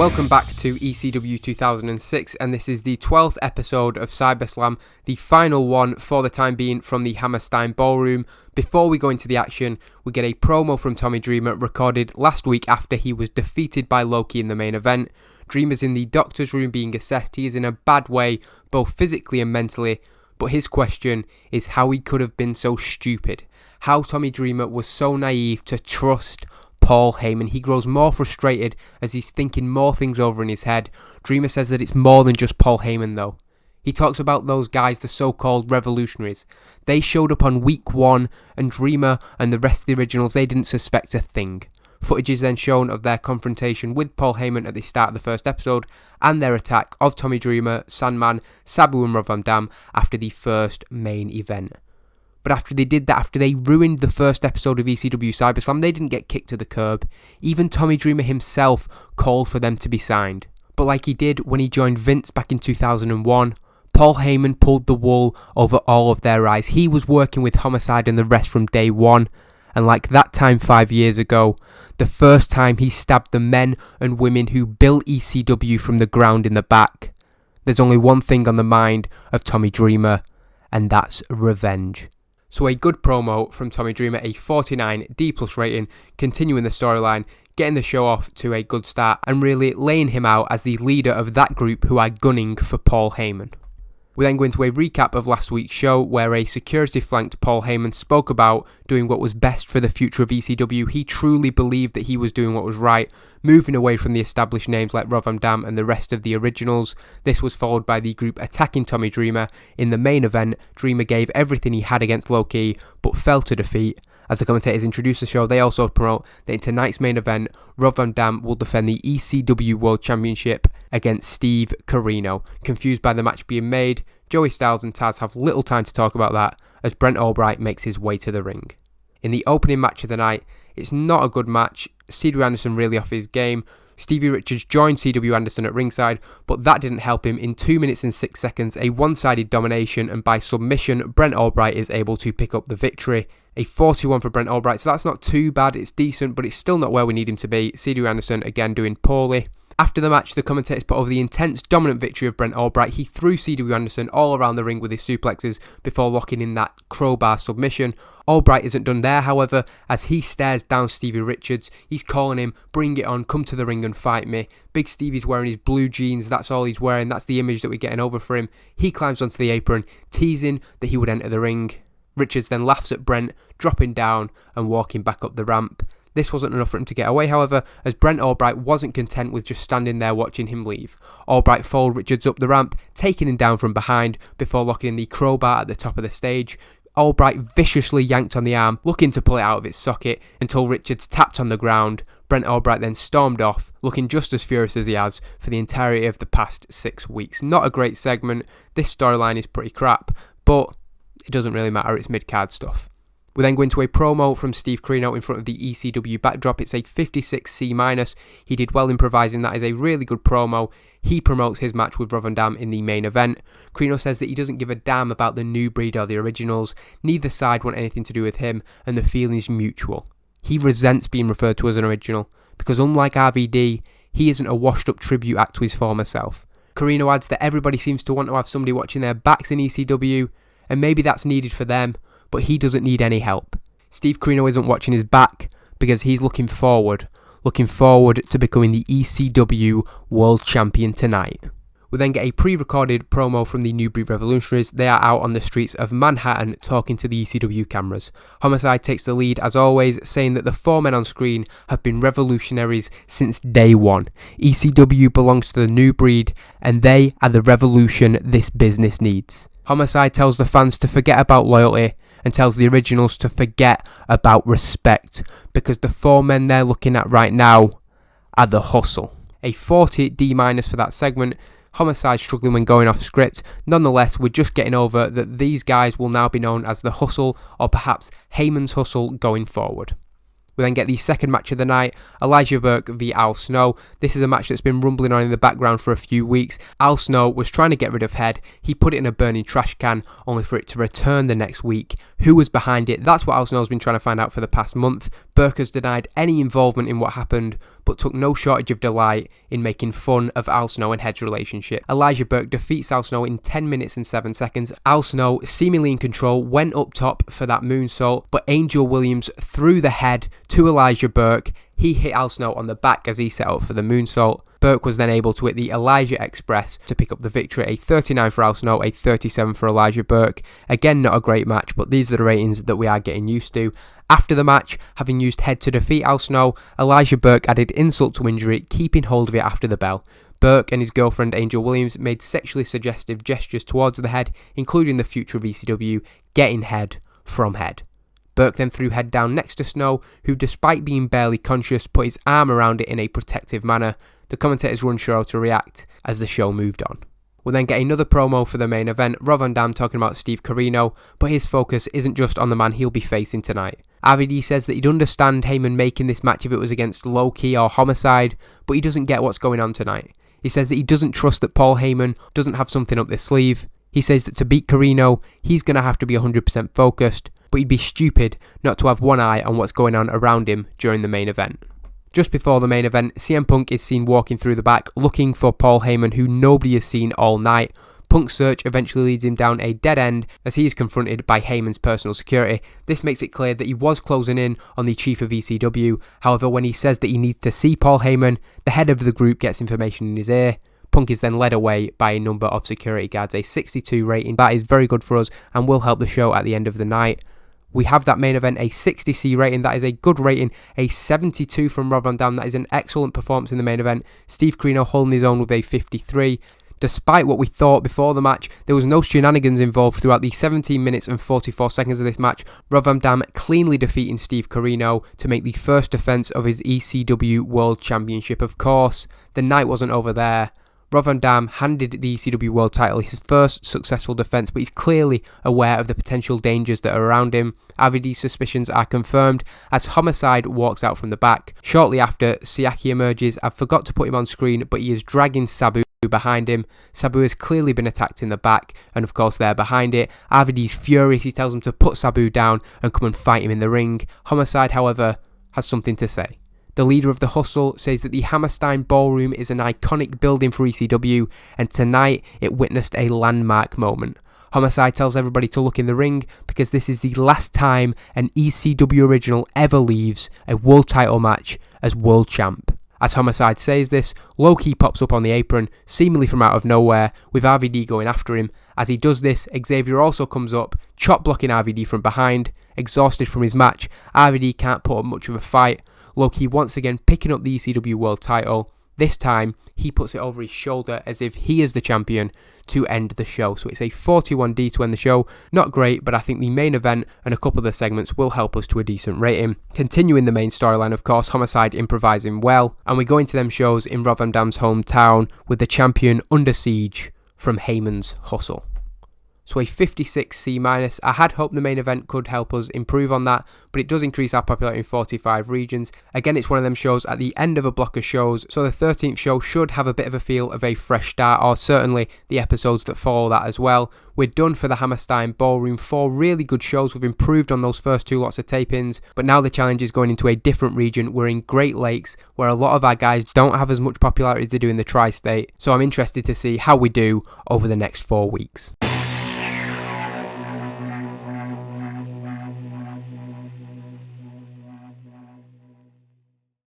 Welcome back to ECW 2006, and this is the 12th episode of CyberSlam, the final one for the time being from the Hammerstein Ballroom. Before we go into the action, we get a promo from Tommy Dreamer recorded last week after he was defeated by Loki in the main event. Dreamer's in the doctor's room being assessed. He is in a bad way, both physically and mentally, but his question is how he could have been so stupid. How Tommy Dreamer was so naive to trust Paul Heyman. He grows more frustrated as he's thinking more things over in his head. Dreamer says that it's more than just Paul Heyman though. He talks about those guys, the so-called Revolutionaries. They showed up on week 1 and Dreamer and the rest of the originals, they didn't suspect a thing. Footage is then shown of their confrontation with Paul Heyman at the start of the first episode and their attack of Tommy Dreamer, Sandman, Sabu and Rob Van Dam after the first main event. But after they did that, after they ruined the first episode of ECW CyberSlam, they didn't get kicked to the curb. Even Tommy Dreamer himself called for them to be signed. But like he did when he joined Vince back in 2001, Paul Heyman pulled the wool over all of their eyes. He was working with Homicide and the rest from day one. And like that time 5 years ago, the first time he stabbed the men and women who built ECW from the ground in the back, there's only one thing on the mind of Tommy Dreamer, and that's revenge. So a good promo from Tommy Dreamer, a 49 D+ rating, continuing the storyline, getting the show off to a good start and really laying him out as the leader of that group who are gunning for Paul Heyman. We then go into a recap of last week's show where a security-flanked Paul Heyman spoke about doing what was best for the future of ECW. He truly believed that he was doing what was right, moving away from the established names like Rob Van Dam and the rest of the originals. This was followed by the group attacking Tommy Dreamer. In the main event, Dreamer gave everything he had against Loki, but fell to defeat. As the commentators introduce the show, they also promote that in tonight's main event, Rob Van Dam will defend the ECW World Championship against Steve Corino. Confused by the match being made, Joey Styles and Taz have little time to talk about that as Brent Albright makes his way to the ring. In the opening match of the night, it's not a good match. C.W. Anderson really off his game. Stevie Richards joined C.W. Anderson at ringside, but that didn't help him. In 2 minutes and 6 seconds, a one-sided domination, and by submission, Brent Albright is able to pick up the victory. A 41 for Brent Albright, so that's not too bad, it's decent, but it's still not where we need him to be. C.W. Anderson again doing poorly. After the match, the commentators put over the intense, dominant victory of Brent Albright. He threw C.W. Anderson all around the ring with his suplexes before locking in that crowbar submission. Albright isn't done there, however, as he stares down Stevie Richards. He's calling him, bring it on, come to the ring and fight me. Big Stevie's wearing his blue jeans, that's all he's wearing, that's the image that we're getting over for him. He climbs onto the apron, teasing that he would enter the ring. Richards then laughs at Brent, dropping down and walking back up the ramp. This wasn't enough for him to get away, however, as Brent Albright wasn't content with just standing there watching him leave. Albright followed Richards up the ramp, taking him down from behind before locking in the crowbar at the top of the stage. Albright viciously yanked on the arm, looking to pull it out of its socket until Richards tapped on the ground. Brent Albright then stormed off, looking just as furious as he has for the entirety of the past 6 weeks. Not a great segment. This storyline is pretty crap, but it doesn't really matter, it's mid-card stuff. We then go into a promo from Steve Corino in front of the ECW backdrop. It's a 56C-. He did well improvising. That is a really good promo. He promotes his match with Rob Van Dam in the main event. Corino says that he doesn't give a damn about the new breed or the originals. Neither side want anything to do with him, and the feeling's mutual. He resents being referred to as an original, because unlike RVD, he isn't a washed-up tribute act to his former self. Corino adds that everybody seems to want to have somebody watching their backs in ECW, and maybe that's needed for them, but he doesn't need any help. Steve Corino isn't watching his back because he's looking forward to becoming the ECW World Champion tonight. We then get a pre-recorded promo from the New Breed Revolutionaries. They are out on the streets of Manhattan talking to the ECW cameras. Homicide takes the lead as always, saying that the 4 men on screen have been revolutionaries since day one. ECW belongs to the New Breed and they are the revolution this business needs. Homicide tells the fans to forget about loyalty and tells the originals to forget about respect because the 4 men they're looking at right now are the Hustle. A 40 D- for that segment. Homicide struggling when going off script. Nonetheless, we're just getting over that these guys will now be known as the Hustle or perhaps Heyman's Hustle going forward. We then get the second match of the night, Elijah Burke v Al Snow. This is a match that's been rumbling on in the background for a few weeks. Al Snow was trying to get rid of Head. He put it in a burning trash can, only for it to return the next week. Who was behind it? That's what Al Snow's been trying to find out for the past month. Burke has denied any involvement in what happened, but took no shortage of delight in making fun of Al Snow and Head's relationship. Elijah Burke defeats Al Snow in 10 minutes and 7 seconds. Al Snow, seemingly in control, went up top for that moonsault, but Angel Williams threw the head to Elijah Burke. He hit Al Snow on the back as he set up for the moonsault. Burke was then able to hit the Elijah Express to pick up the victory, a 39 for Al Snow, a 37 for Elijah Burke. Again, not a great match, but these are the ratings that we are getting used to. After the match, having used Head to defeat Al Snow, Elijah Burke added insult to injury, keeping hold of it after the bell. Burke and his girlfriend Angel Williams made sexually suggestive gestures towards the Head, including the future of ECW, getting Head from Head. Burke then threw Head down next to Snow, who despite being barely conscious, put his arm around it in a protective manner. The commentators were unsure how to react as the show moved on. We'll then get another promo for the main event, Rob Van Dam talking about Steve Corino, but his focus isn't just on the man he'll be facing tonight. RVD says that he'd understand Heyman making this match if it was against Low Key or Homicide, but he doesn't get what's going on tonight. He says that he doesn't trust that Paul Heyman doesn't have something up his sleeve. He says that to beat Corino, he's going to have to be 100% focused, but he'd be stupid not to have one eye on what's going on around him during the main event. Just before the main event, CM Punk is seen walking through the back looking for Paul Heyman, who nobody has seen all night. Punk's search eventually leads him down a dead end as he is confronted by Heyman's personal security. This makes it clear that he was closing in on the chief of ECW. However, when he says that he needs to see Paul Heyman, the head of the group gets information in his ear. Punk is then led away by a number of security guards, a 62 rating. That is very good for us and will help the show at the end of the night. We have that main event, a 60C rating. That is a good rating. A 72 from Rob Van Dam. That is an excellent performance in the main event. Steve Corino holding his own with a 53. Despite what we thought before the match, there was no shenanigans involved throughout the 17 minutes and 44 seconds of this match. Rob Van Dam cleanly defeating Steve Corino to make the first defense of his ECW World Championship. Of course, the night wasn't over there. Rob Van Dam handed the ECW World title his first successful defense, but he's clearly aware of the potential dangers that are around him. RVD's suspicions are confirmed as Homicide walks out from the back. Shortly after, Siaki emerges. I forgot to put him on screen, but he is dragging Sabu behind him. Sabu has clearly been attacked in the back, and of course they're behind it. RVD's furious. He tells him to put Sabu down and come and fight him in the ring. Homicide, however, has something to say. The leader of The Hustle says that the Hammerstein Ballroom is an iconic building for ECW, and tonight it witnessed a landmark moment. Homicide tells everybody to look in the ring because this is the last time an ECW original ever leaves a world title match as world champ. As Homicide says this, Low Key pops up on the apron, seemingly from out of nowhere, with RVD going after him. As he does this, Xavier also comes up, chop blocking RVD from behind. Exhausted from his match, RVD can't put up much of a fight. Low Key once again picking up the ECW World title. This time, he puts it over his shoulder as if he is the champion to end the show. So it's a 41D to end the show. Not great, but I think the main event and a couple of the segments will help us to a decent rating. Continuing the main storyline, of course, Homicide improvising well. And we go into them shows in Rob Van Dam's hometown with the champion under siege from Heyman's Hustle. So a 56C-. I had hoped the main event could help us improve on that, but it does increase our popularity in 45 regions. Again, it's one of them shows at the end of a block of shows, so the 13th show should have a bit of a feel of a fresh start, or certainly the episodes that follow that as well. We're done for the Hammerstein Ballroom. 4 really good shows. We've improved on those first 2 lots of tapings, but now the challenge is going into a different region. We're in Great Lakes, where a lot of our guys don't have as much popularity as they do in the tri-state, so I'm interested to see how we do over the next 4 weeks.